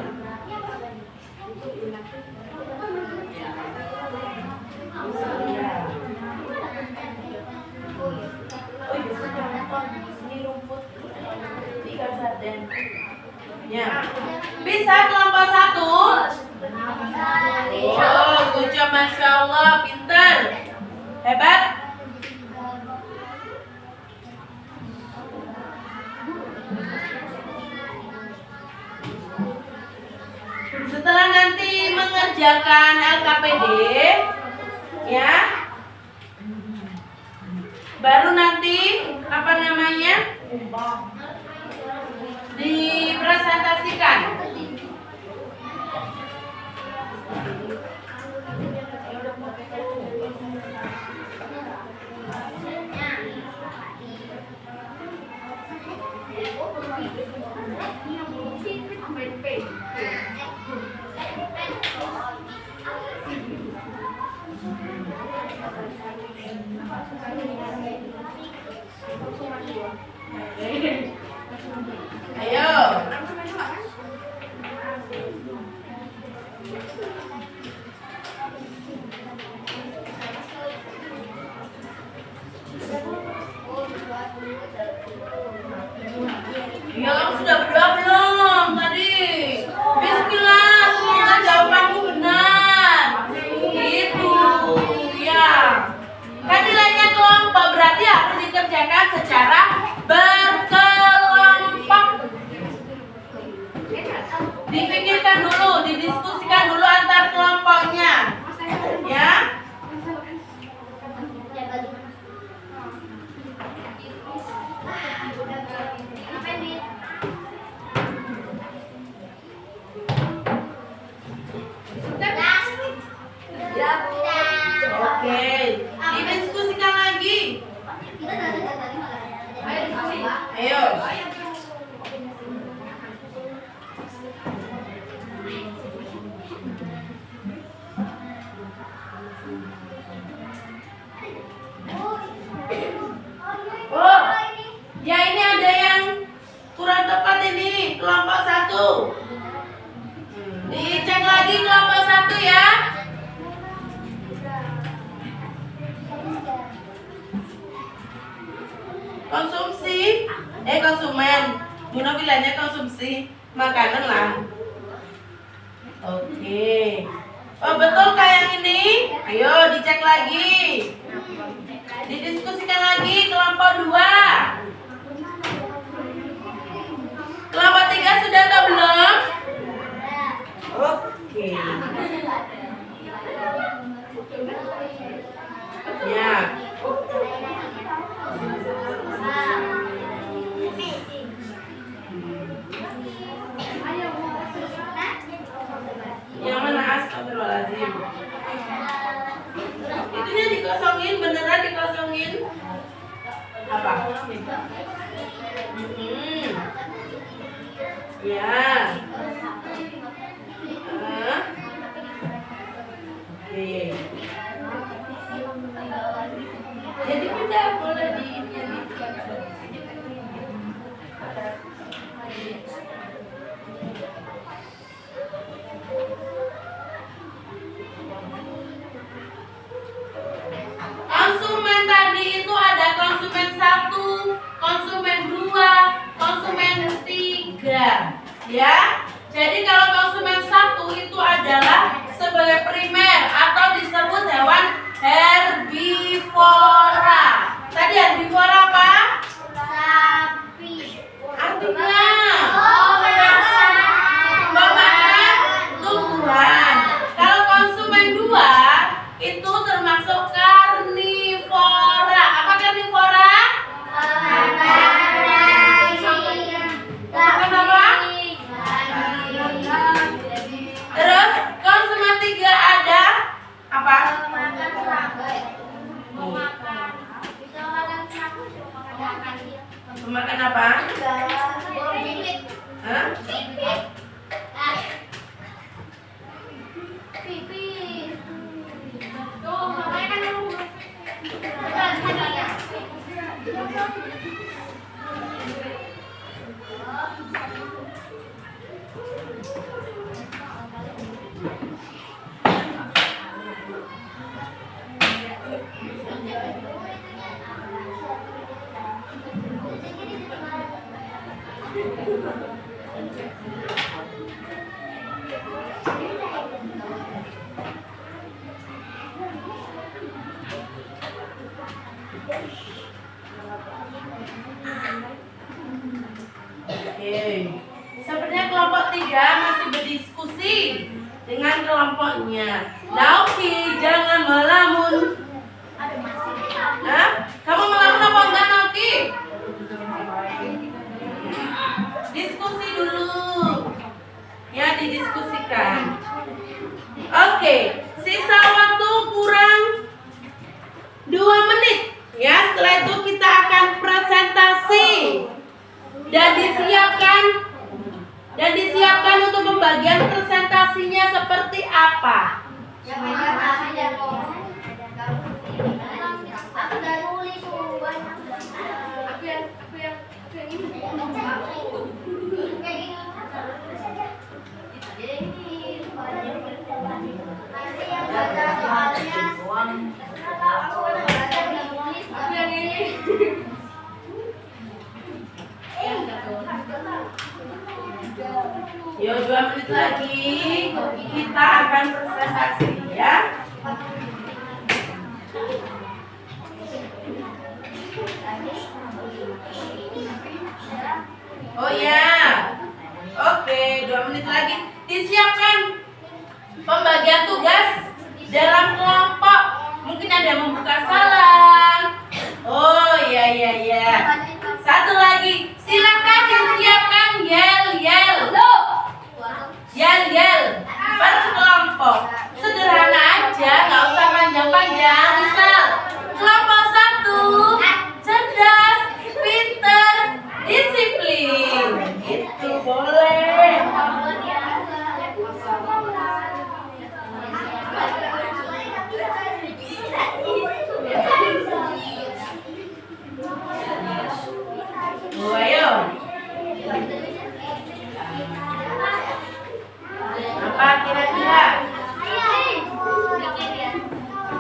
Speaker 1: Ya. Bisa kelompok 1? Oh, good job, Masya Allah, pinter, hebat. Setelah nanti mengerjakan LKPD, ya, baru nanti apa namanya dipresentasikan. Ayo. Ya, sudah berdoa belum tadi? Bismillah, semoga jawabanmu benar. Gitu, ya. Kan nilainya kelompok, berarti harus dikerjakan secara berkelompok. Dipikirkan dulu, didiskusikan dulu antar kelompoknya. Ya. Oke, didiskusikan lagi. Ayo. Oh, ya ini ada yang kurang tepat ini, kelompok 1. Dicek lagi kelompok 1 ya. Konsumen. Bunda bilangnya konsumsi makanan lah. Oke. Oh betul kayak yang ini? Ayo dicek lagi. Didiskusikan lagi kelompok 2. Kelompok 3 sudah atau belum? Oke. Ya. Yang mana? Astagfirullahaladzim. Itunya dikosongin, beneran dikosongin. Apa? Ya. Oke. Jadi kita boleh di konsumen tadi itu ada konsumen 1, konsumen 2, konsumen 3, ya. Jadi kalau konsumen 1 itu adalah sebagai primer atau disebut hewan herbivora. Tadi herbivora apa?
Speaker 2: Sapi.
Speaker 1: Artinya memakan tumbuhan. Kalau konsumen 2 itu termasuk karnivora. Apa karnivora? Makan apa? Terus konsumen 3 ada Memakan apa? Hah? Oke, sepertinya kelompok 3 masih berdiskusi dengan kelompoknya. Nauki, jangan melamun. Nah, kamu melamun apa enggak, Nauki? Diskusi dulu. Ya, didiskusikan. Oke, sisa waktu kurang 2 menit. Ya, setelah itu kita akan presentasi. Dan disiapkan untuk pembagian presentasinya seperti apa. Yo, 2 menit lagi kita akan presentasi ya. Oh ya. Oke, 2 menit lagi. Disiapkan pembagian tugas dalam kelompok. Mungkin ada yang membuka salam. Oh ya. Satu lagi, silakan disiapkan yel-yel. Yel-yel per kelompok. Sederhana aja, nggak usah panjang-panjang. Misal kelompok 1 cerdas, pinter, disiplin. Itu boleh. Ayo. Apa kira-kira?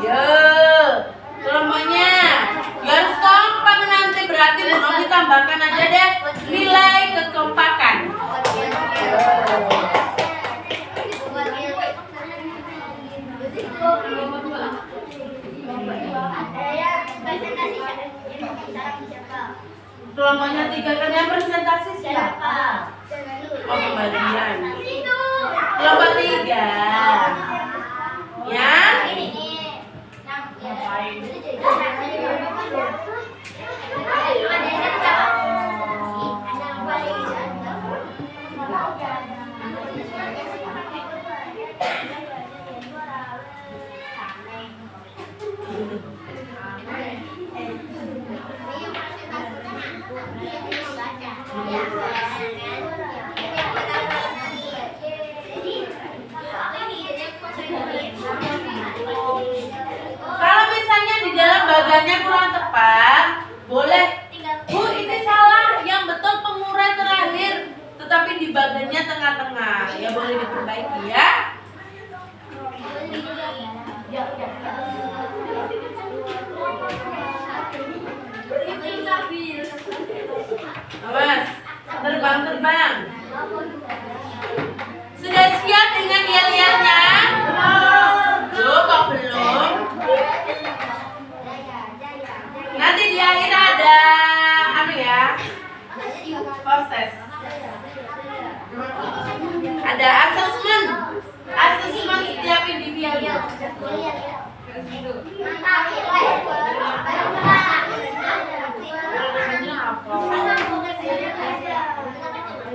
Speaker 1: Yo, kelompoknya. Ya harus kompak nanti, berarti mau ditambahkan aja deh nilai kekompakan. Kelompoknya 3 kan yang presentasi siapa? Oh, pembagian. Kelompok 3. Ya. Kalau misalnya di dalam bagannya kurang tepat, boleh Bu, ini salah, yang betul pengurai terakhir, tetapi di bagannya tengah-tengah. Ya boleh diperbaiki ya. Awas, terbang. Sudah siap dengan yel-yelnya? Belum, kok belum? Nanti di akhir ada proses. Ada asesmen setiap individu.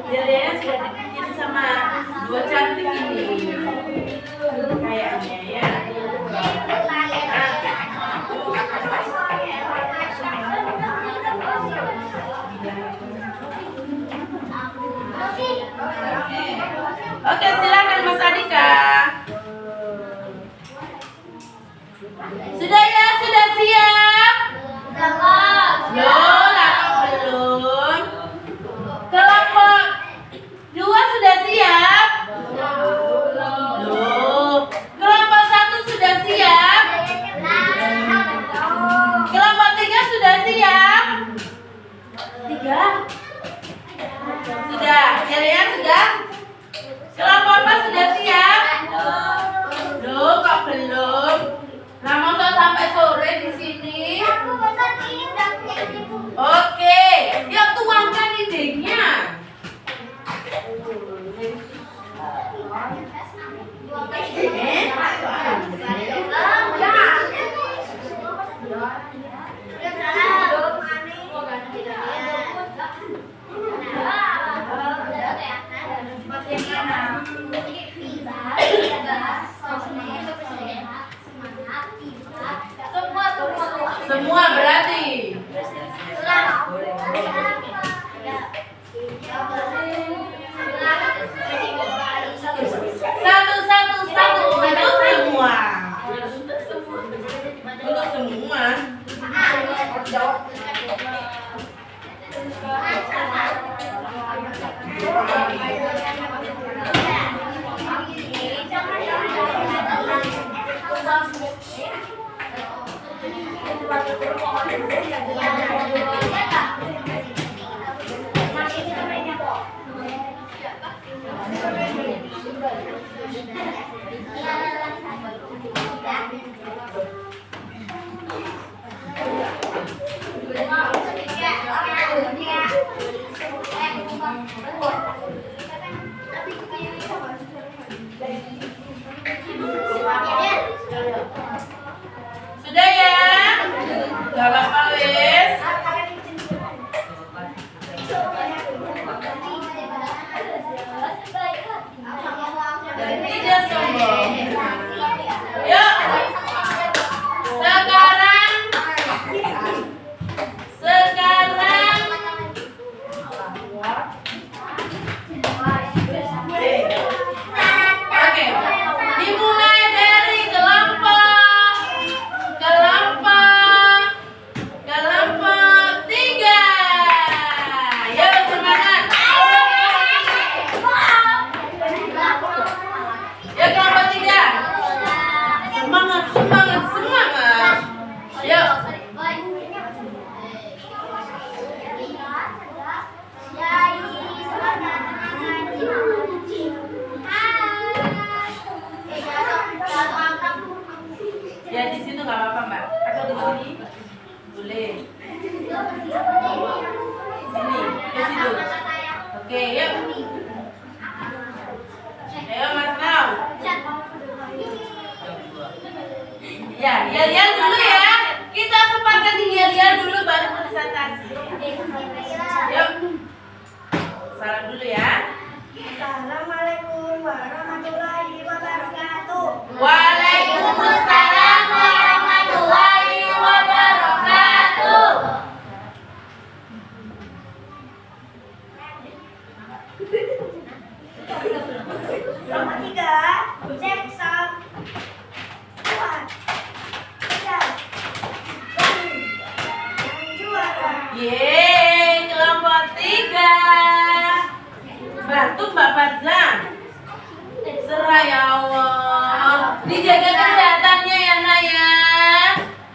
Speaker 1: Yel-yelnya sudah dibikin sama 2 cantik ini. Kayaknya ya. Nah. Oke, silakan Mas Adika. Sudah ya, sudah siap? Loh, belum. Kelompok 2 sudah siap? Loh. Kelompok 1 sudah siap? Kelompok 3 sudah siap? 3? Sudah. Kalian sudah? Kelompok 4 sudah siap? Loh, kok belum? Nah, masa sampai sore di sini? Oke, yuk tuangkan idenya. Semua berarti. Satu untuk semua. Untuk semua. Sudah ya? Gak apa-apa, Wis. Dan tidak sombong. Yuk. Sekarang oke. Dimulai dari kelompok 3. Yuk semangat. Yuk kelompok 3. Semangat. Yuk. Ya di situ nggak apa-apa Mbak. Atau di sini boleh. Sini, ke situ. Oke, yuk. Ayo Mas Nau. Ya, yel dulu ya. Kita sepakat yel dulu baru presentasi. Yuk. Salam dulu ya.
Speaker 2: Assalamualaikum warahmatullahi wabarakatuh.
Speaker 1: Waalaikumsalam warahmatullahi wabarakatuh.
Speaker 2: Kelompok 3, cek sound. 1, 2, 3, juara.
Speaker 1: Yeay, kelompok 3. Batuk Mbak Fadza. Serah ya Allah. Dijaga kesehatannya ya Nak ya.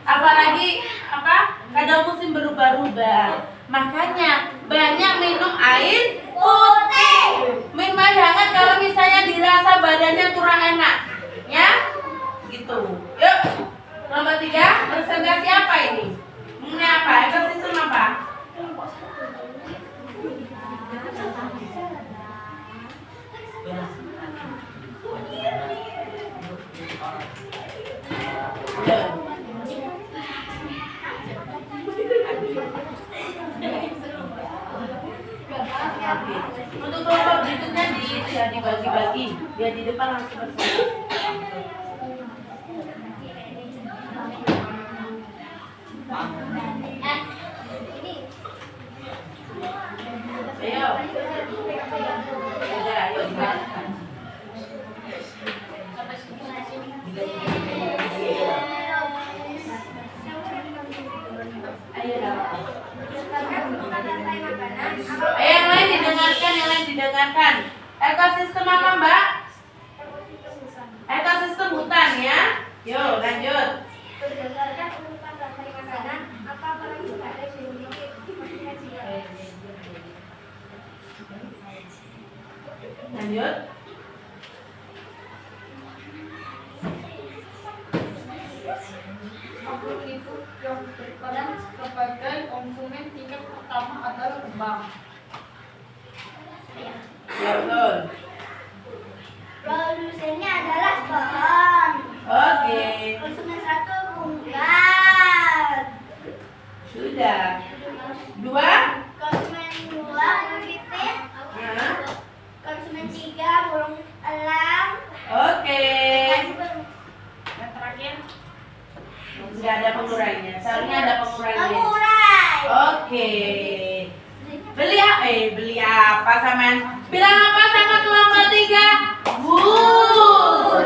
Speaker 1: Apalagi kadang musim berubah-ubah. Makanya banyak minum air putih. Minum air hangat kalau misalnya dirasa badannya kurang enak. Ya? Gitu. Yuk. Kelompok 3, presentasi apa ini? Mengenai apa? Ekosistem apa? Untuk kelompok berikutnya dibagi-bagi biar di depan langsung bersama. Ayo. Udah, ayo dimakan. Ayo dong. Yang lain didengarkan. Ekosistem apa, Mbak? Ekosistem hutan ya. Yuk, lanjut.
Speaker 2: Berdasarkan urutan rantai makanan, apa paling ada di dunia?
Speaker 1: Lanjut.
Speaker 3: Apel itu yang berperan sebagai konsumen tingkat pertama adalah bank.
Speaker 1: Ya, betul.
Speaker 2: Produsennya adalah pohon.
Speaker 1: Oke.
Speaker 2: Konsumen satu bunga.
Speaker 1: Sudah. Dua.
Speaker 2: Konsumen dua pipit.
Speaker 1: Ya.
Speaker 2: Konsumen tiga burung elang.
Speaker 1: Oke.
Speaker 3: Yang terakhir,
Speaker 1: Nggak ada pengurainya. Seharusnya ada pengurainya.
Speaker 2: Pengurai.
Speaker 1: Oke. Beli apa sampean? Bilang apa sama kelompok 3?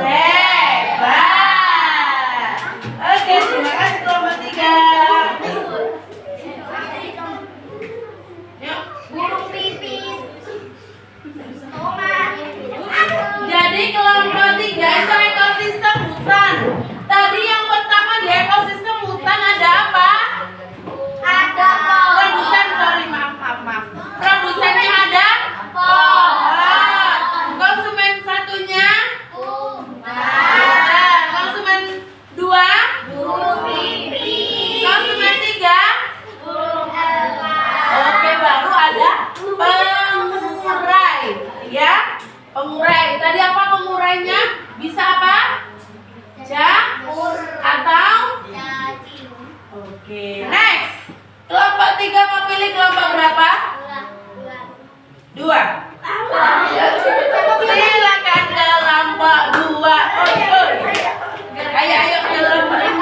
Speaker 1: Hebat. Oke, terima kasih kelompok 3. Yuk.
Speaker 2: Burung pipit. Tomat.
Speaker 1: Jadi kelompok 3 itu ekosistem hutan. Tadi yang pertama di ekosistem hutan ada apa?
Speaker 2: Ada
Speaker 1: Produsen, sorry, maaf. Produsennya ada pohon. Konsumen satunya? Konsumen 2?
Speaker 2: burung pipit.
Speaker 1: Konsumen 3?
Speaker 2: Burung elang.
Speaker 1: Oke, baru ada pengurai. Ya, pengurai. Tadi apa pengurainya? Bisa apa? Atau? Oke, next. Kelompok 3 mau pilih kelompok berapa? 2. Silakan kelompok 2. Ayo kelompok 2.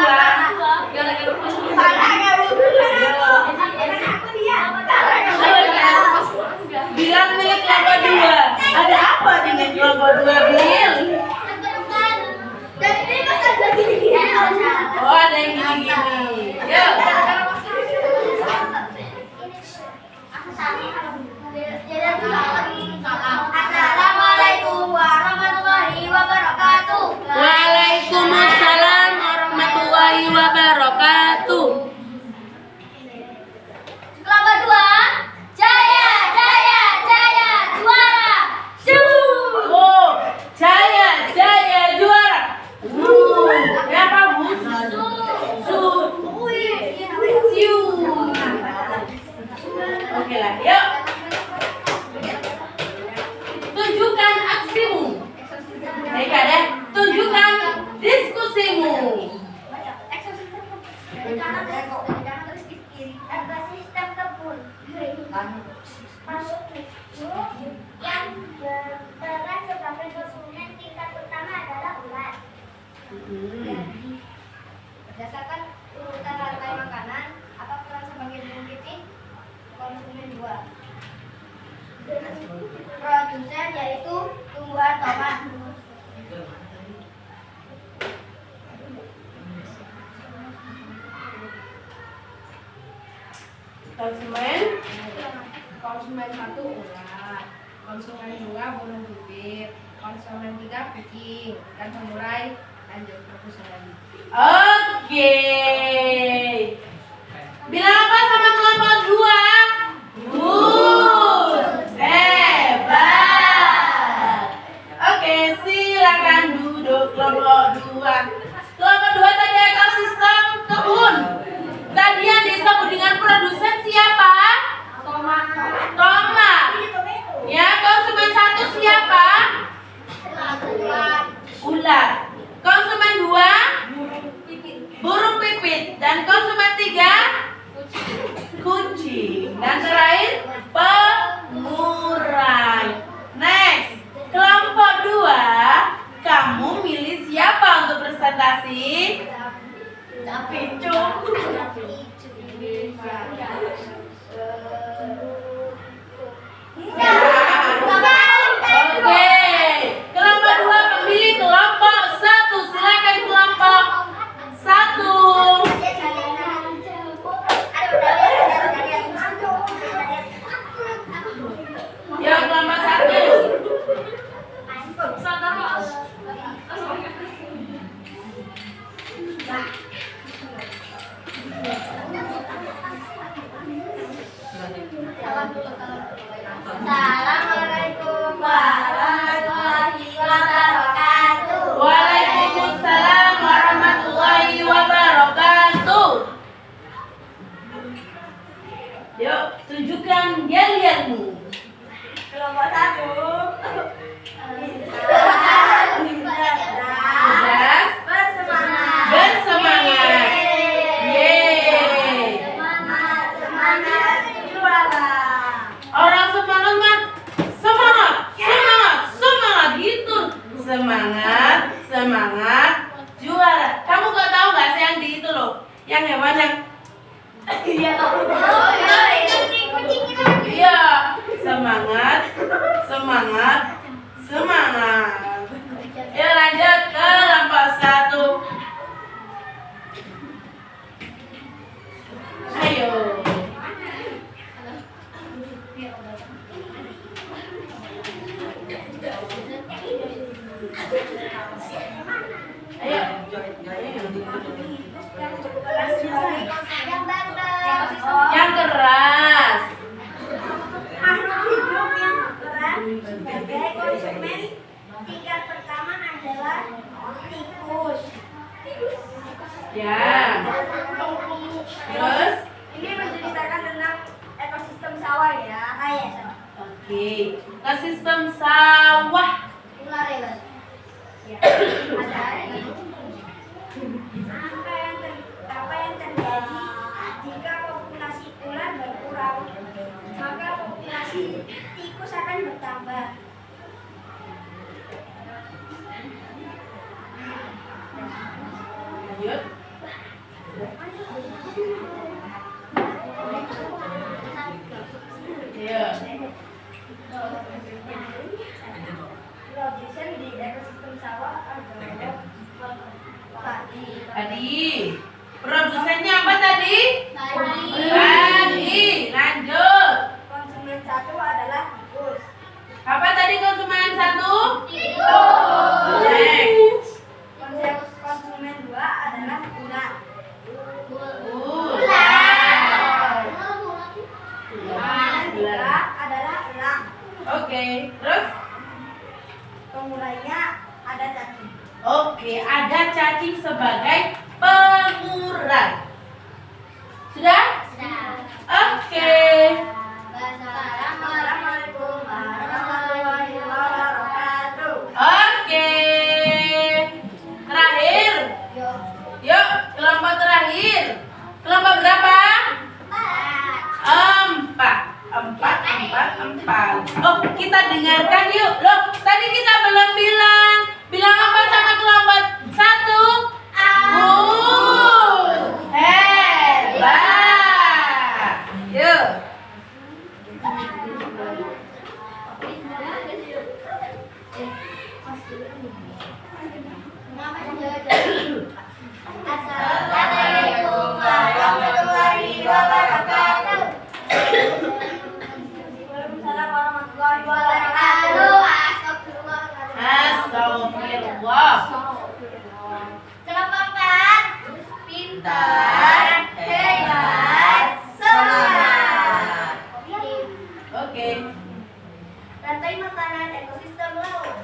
Speaker 1: Bilang milik kelompok 2. Ada apa dengan kelompok 2, Bil? Oh, ada yang gini-gini. Yuk.
Speaker 2: Assalamualaikum warahmatullahi wabarakatuh.
Speaker 1: Waalaikumsalam warahmatullahi wabarakatuh.
Speaker 2: Kelompok 2, jaya juara.
Speaker 1: Oh, jaya juara. Siapa, Bu? Siu. Oke lah, yuk. Tunjukkan aksimu. Baik, ada. Tunjukkan diskusimu.
Speaker 2: Ekosistem kebun. Masuk itu yang berperan sebagai konsumen tingkat pertama adalah ulat. Berdasarkan urutan rantai makanan, apa peran sebagai burung pipit? Konsumen 2. Produsen yaitu tumbuhan tomat.
Speaker 3: konsumen satu ulat, konsumen 2 burung pipit, konsumen 3 kucing, dan pengurai lanjut produsen lagi.
Speaker 1: Oke. Bilang apa sama kelompok 2? Hebat. Oke, silakan duduk kelompok 2. Kelompok 2 tadi ekosistem kebun. Tadi yang disebut dengan produsen siapa? Tomat. Ya, konsumen 1 siapa? Ulat. Konsumen 2? Burung pipit. Dan konsumen 3?
Speaker 2: Assalamualaikum warahmatullahi wabarakatuh.
Speaker 1: Waalaikumsalam warahmatullahi wabarakatuh. Yuk, tunjukkan yel-yelmu.
Speaker 2: Kelompok 1.
Speaker 1: Jelas?
Speaker 2: Bersemangat.
Speaker 1: Bersemangat. Yeay.
Speaker 2: Semangat juara.
Speaker 1: Orang semangat mah semangat, semangat, semangat gitu. Semangat, semangat, juara. Kamu gak tahu gak sih yang di itu loh, yang hewan yang
Speaker 2: Iya, kucing kita.
Speaker 1: iya, semangat, semangat, semangat. Ya lanjut ke kelompok 1. Ayo. Ayo. Yang keras.
Speaker 2: Makhluk hidup yang berperan sebagai konsumen tingkat pertama adalah tikus.
Speaker 1: Ya. Terus?
Speaker 2: Ini menceritakan tentang ekosistem sawah ya.
Speaker 1: Oke. Ke sistem sawah.
Speaker 2: Ular ya. Ya. Apa yang terjadi jika populasi ular berkurang? Maka populasi tikus akan bertambah.
Speaker 1: Lanjut. Iya.
Speaker 2: Produsen di ekosistem sawah adalah
Speaker 1: Tadi. Produsennya apa tadi?
Speaker 2: Tadi.
Speaker 1: Tadi. Lanjut.
Speaker 2: Konsumen 1 adalah tikus.
Speaker 1: Apa tadi konsumen 1?
Speaker 2: Tikus.
Speaker 1: Next.
Speaker 2: Konsumen 2 adalah ular.
Speaker 1: Ular.
Speaker 2: Konsumen 3 adalah elang.
Speaker 1: Oke. Terus?
Speaker 2: Pengurainya ada cacing.
Speaker 1: Oke, ada cacing sebagai pengurai. Sudah? Oke.
Speaker 2: Assalamualaikum warahmatullahi wabarakatuh.
Speaker 1: Oke. Terakhir. Yuk, kelompok terakhir. Kelompok berapa? 4. Oh, kita dengarkan yuk. Loh, tadi kita belum bilang. Bilang apa sama kelompok 1? Bagus. Hebat. Yuk.
Speaker 2: Assalamualaikum warahmatullahi wabarakatuh. Waalaikumsalam warahmatullahi wabarakatuh.
Speaker 1: Astagfirullah.
Speaker 2: Kelompok 4. Pintar, hebat, semangat.
Speaker 1: Oke.
Speaker 2: Rantai makanan ekosistem laut.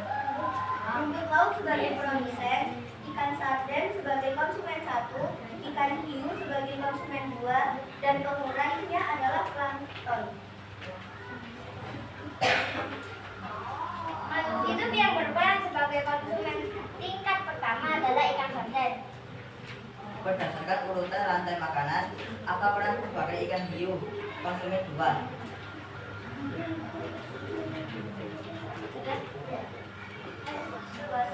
Speaker 2: Rumput laut sebagai produsen, ikan sarden sebagai konsumen 1, ikan hiu sebagai konsumen 2, dan pengurainya adalah plankton. Makhluk hidup yang berperan sebagai konsumen tingkat pertama adalah ikan sarden.
Speaker 4: Berdasarkan urutan rantai makanan, apa peran sebagai ikan hiu? Konsumen 2.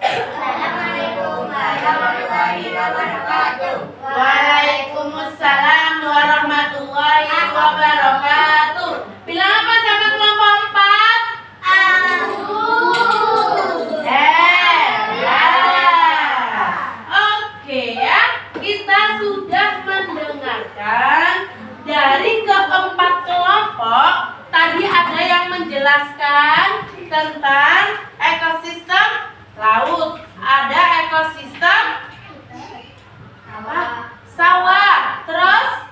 Speaker 2: Assalamualaikum warahmatullahi wabarakatuh.
Speaker 1: Waalaikumsalam warahmatullahi wabarakatuh. Bilang apa sama kelompok 4? Hebat. Oke ya, kita sudah mendengarkan dari keempat kelompok. Tadi ada yang menjelaskan tentang ekosistem laut, ada ekosistem apa? Sawah, terus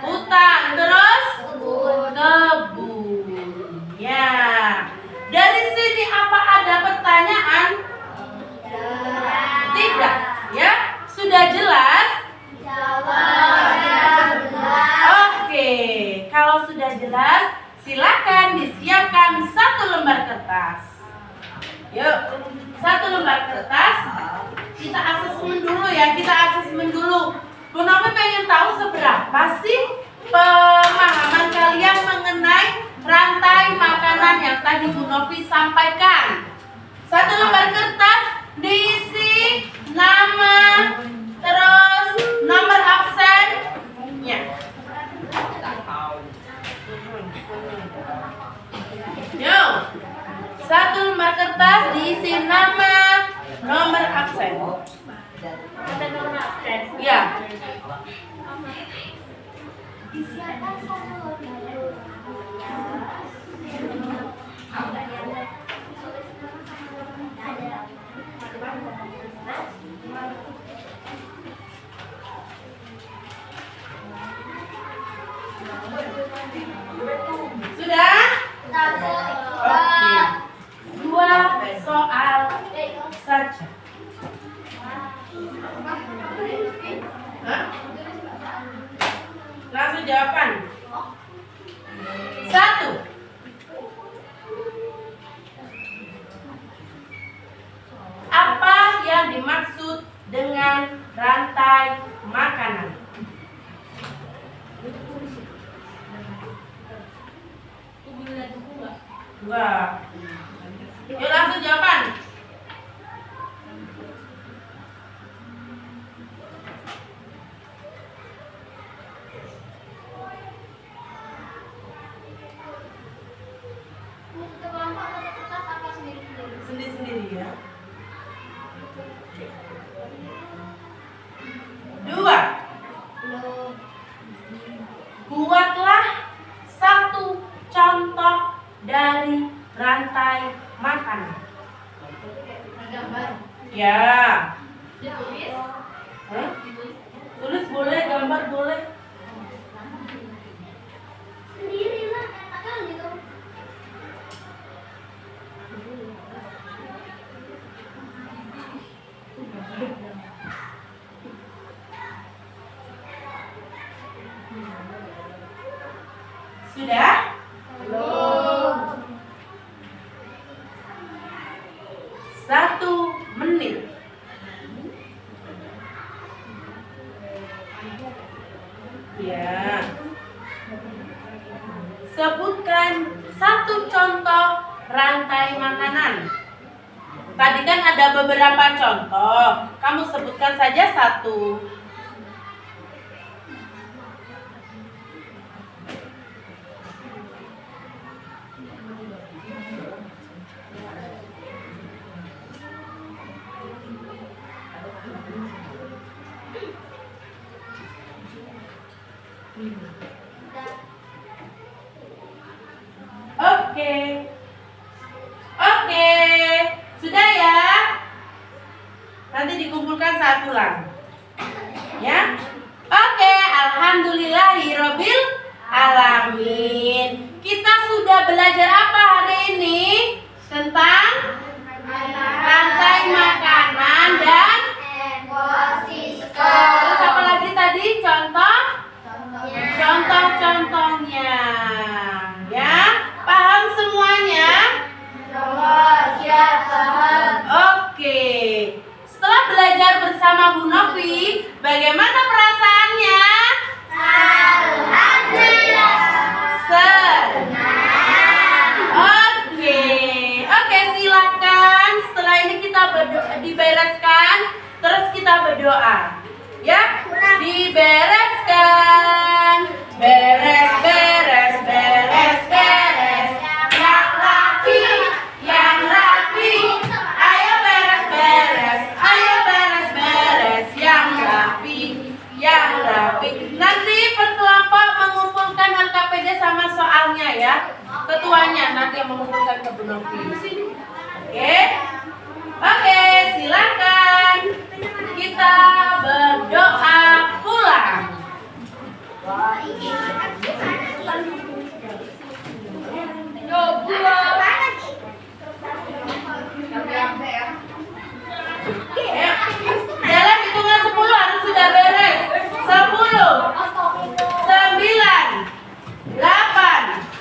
Speaker 1: hutan, terus kebun. silakan disiapkan 1 lembar kertas. Yuk, 1 lembar kertas. Kita asesmen dulu ya, kita asesmen dulu. Bu Novi pengen tahu seberapa sih pemahaman kalian mengenai rantai makanan yang tadi Bu Novi sampaikan. 1 lembar kertas diisi nama, terus nomor absennya. Yo, 1 lembar kertas diisi nama, nomor absen. Ya.
Speaker 2: Disiapkan 1 lembar
Speaker 1: Sudah? Oke. 2 soal saja. Hah? Langsung jawaban. 1. Apa yang dimaksud dengan rantai makanan? Enggak. Yuk langsung jawaban. Sendiri-sendiri ya. 2. Buatlah 1 contoh dari rantai makanan. Ya. Hah? Tulis boleh, gambar boleh.
Speaker 2: sendiri lah, enak kan gitu.
Speaker 1: Sudah?
Speaker 2: Belum.
Speaker 1: 1 menit. Ya. Sebutkan 1 contoh rantai makanan. Tadi kan ada beberapa contoh. Kamu sebutkan saja 1. Oke. Oke. Sudah ya? Nanti dikumpulkan saat pulang. Ya? Oke, alhamdulillahirabbil alamin. Kita sudah belajar apa hari ini? Tentang rantai makanan dan terus apa lagi tadi? Contoh-contohnya. Ya? Paham semuanya? Oke. Setelah belajar bersama Bu Novi, bagaimana perasaannya?
Speaker 2: Alhamdulillah.
Speaker 1: Senang. Oke. Oke, silakan. Setelah ini kita dibereskan, terus kita berdoa. Ya? Dibereskan. Beres, beres, beres, beres. Yang rapi, yang rapi. Ayo beres, beres. Ayo beres, beres. Yang rapi, yang rapi. Nanti per kelompok mengumpulkan LKPD sama soalnya ya. Ketuanya nanti yang mengumpulkan ke Bu Novi. Oke? Oke, silakan. Kita berdoa pulang. Ya. Dalam hitungan 10 harus sudah beres. 10, 9, 8,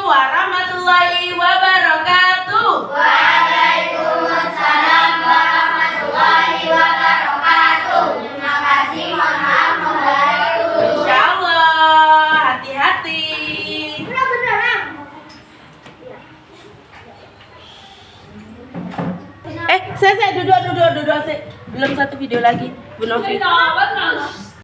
Speaker 1: warahmatullahi wabarakatuh.
Speaker 2: Waalaikumsalam warahmatullahi wabarakatuh. Terima kasih, mohon maaf, membantu.
Speaker 1: Insya Allah, hati-hati. Saya duduk. Belum satu video lagi, Bu Novi.